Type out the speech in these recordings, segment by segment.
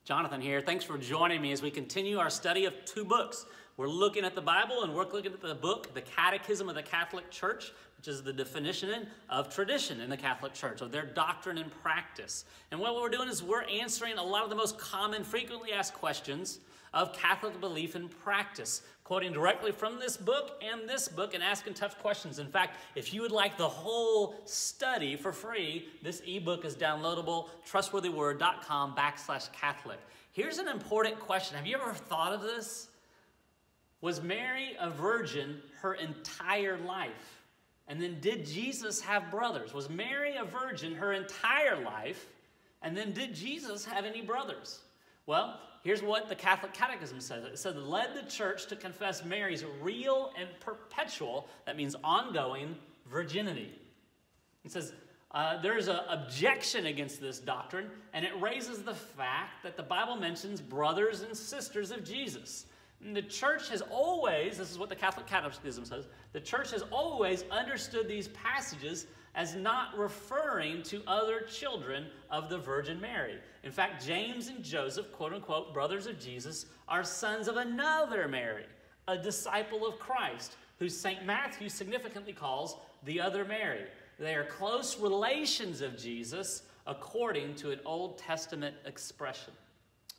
Jonathan here. Thanks for joining me as we continue our study of two books. We're looking at the Bible and we're looking at the book, the Catechism of the Catholic Church, which is the definition of tradition in the Catholic Church, of their doctrine and practice. And what we're doing is we're answering a lot of the most common, frequently asked questions of Catholic belief and practice, quoting directly from this book and asking tough questions. In fact, if you would like the whole study for free, this ebook is downloadable, trustworthyword.com/Catholic. Here's an important question. Have you ever thought of this? Was Mary a virgin her entire life? And then did Jesus have brothers? Was Mary a virgin her entire life? And then did Jesus have any brothers? Well, here's what the Catholic Catechism says. It says, led the church to confess Mary's real and perpetual, that means ongoing, virginity. It says, there's an objection against this doctrine, and it raises the fact that the Bible mentions brothers and sisters of Jesus. And the church has always, this is what the Catholic Catechism says, the church has always understood these passages as not referring to other children of the Virgin Mary. In fact, James and Joseph, quote-unquote, brothers of Jesus, are sons of another Mary, a disciple of Christ, who St. Matthew significantly calls the other Mary. They are close relations of Jesus according to an Old Testament expression.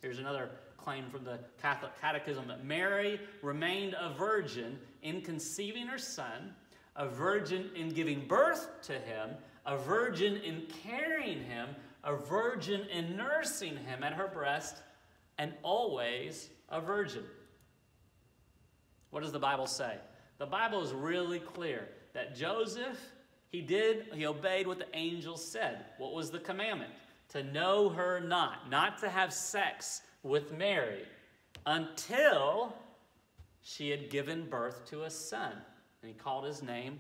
Here's another claim from the Catholic Catechism that Mary remained a virgin in conceiving her son, a virgin in giving birth to him, a virgin in carrying him, a virgin in nursing him at her breast, and always a virgin. What does the Bible say? The Bible is really clear that Joseph, he obeyed what the angel said. What was the commandment? To know her not to have sex with Mary until she had given birth to a son. And he called his name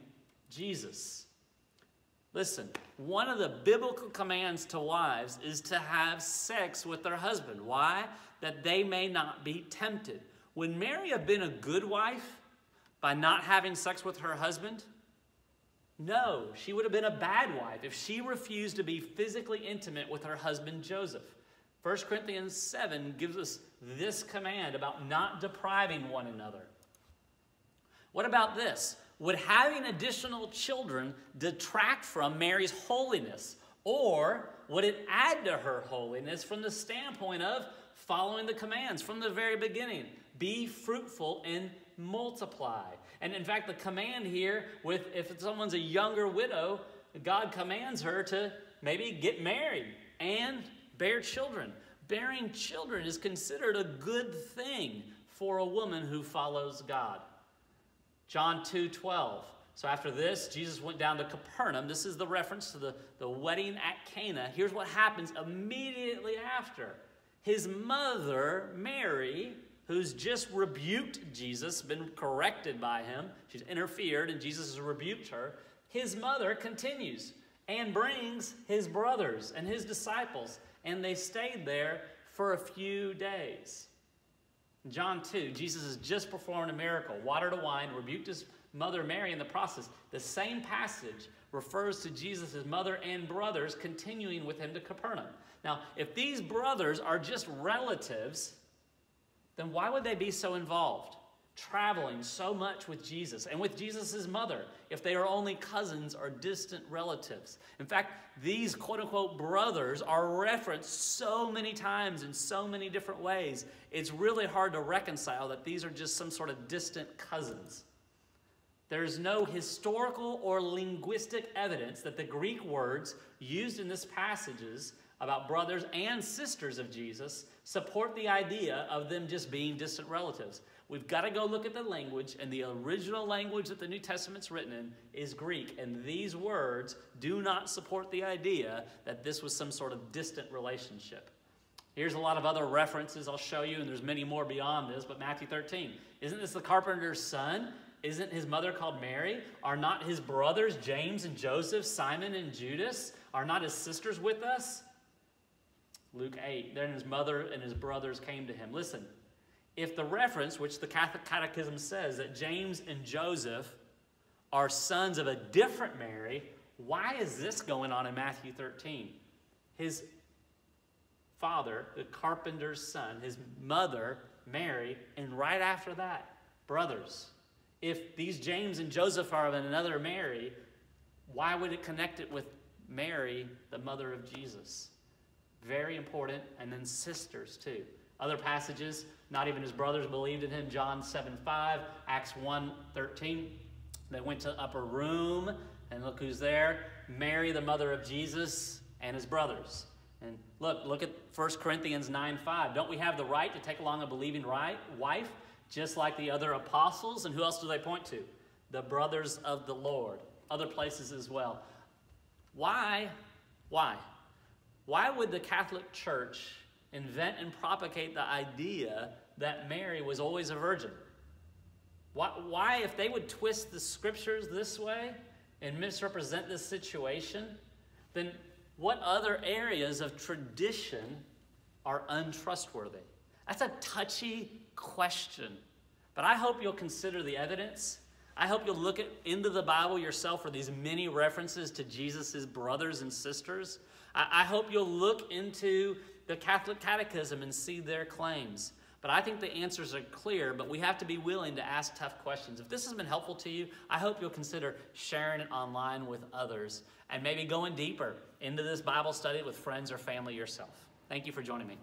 Jesus. Listen, one of the biblical commands to wives is to have sex with their husband. Why? That they may not be tempted. Would Mary have been a good wife by not having sex with her husband? No, she would have been a bad wife if she refused to be physically intimate with her husband Joseph. 1 Corinthians 7 gives us this command about not depriving one another. What about this? Would having additional children detract from Mary's holiness? Or would it add to her holiness from the standpoint of following the commands from the very beginning? Be fruitful and multiply. And in fact, the command here, if someone's a younger widow, God commands her to maybe get married and bear children. Bearing children is considered a good thing for a woman who follows God. John 2:12. So after this, Jesus went down to Capernaum. This is the reference to the wedding at Cana. Here's what happens immediately after. His mother, Mary, who's just rebuked Jesus, been corrected by him. She's interfered and Jesus has rebuked her. His mother continues and brings his brothers and his disciples. And they stayed there for a few days. In John 2, Jesus has just performed a miracle, water to wine, rebuked his mother Mary in the process. The same passage refers to Jesus' mother and brothers continuing with him to Capernaum. Now, if these brothers are just relatives, then why would they be so involved, traveling so much with Jesus and with Jesus' mother if they are only cousins or distant relatives? In fact, these quote-unquote brothers are referenced so many times in so many different ways. It's really hard to reconcile that these are just some sort of distant cousins. There's no historical or linguistic evidence that the Greek words used in this passages about brothers and sisters of Jesus support the idea of them just being distant relatives. We've got to go look at the language, and the original language that the New Testament's written in is Greek, and these words do not support the idea that this was some sort of distant relationship. Here's a lot of other references I'll show you, and there's many more beyond this, but Matthew 13. Isn't this the carpenter's son? Isn't his mother called Mary? Are not his brothers, James and Joseph, Simon and Judas, are not his sisters with us? Luke 8, then his mother and his brothers came to him. Listen, if the reference, which the Catholic Catechism says, that James and Joseph are sons of a different Mary, why is this going on in Matthew 13? His father, the carpenter's son, his mother, Mary, and right after that, brothers. If these James and Joseph are of another Mary, why would it connect it with Mary, the mother of Jesus? Very important. And then sisters too. Other passages, not even his brothers believed in him. John 7:5, Acts 1:13. They went to the upper room, and look who's there. Mary, the mother of Jesus, and his brothers. And look at 1 Corinthians 9:5. Don't we have the right to take along a believing wife, just like the other apostles? And who else do they point to? The brothers of the Lord. Other places as well. Why? Why would the Catholic Church invent and propagate the idea that Mary was always a virgin? Why, if they would twist the scriptures this way and misrepresent this situation, then what other areas of tradition are untrustworthy? That's a touchy question. But I hope you'll consider the evidence. I hope you'll look into the Bible yourself for these many references to Jesus' brothers and sisters. I hope you'll look into the Catholic Catechism and see their claims. But I think the answers are clear, but we have to be willing to ask tough questions. If this has been helpful to you, I hope you'll consider sharing it online with others and maybe going deeper into this Bible study with friends or family yourself. Thank you for joining me.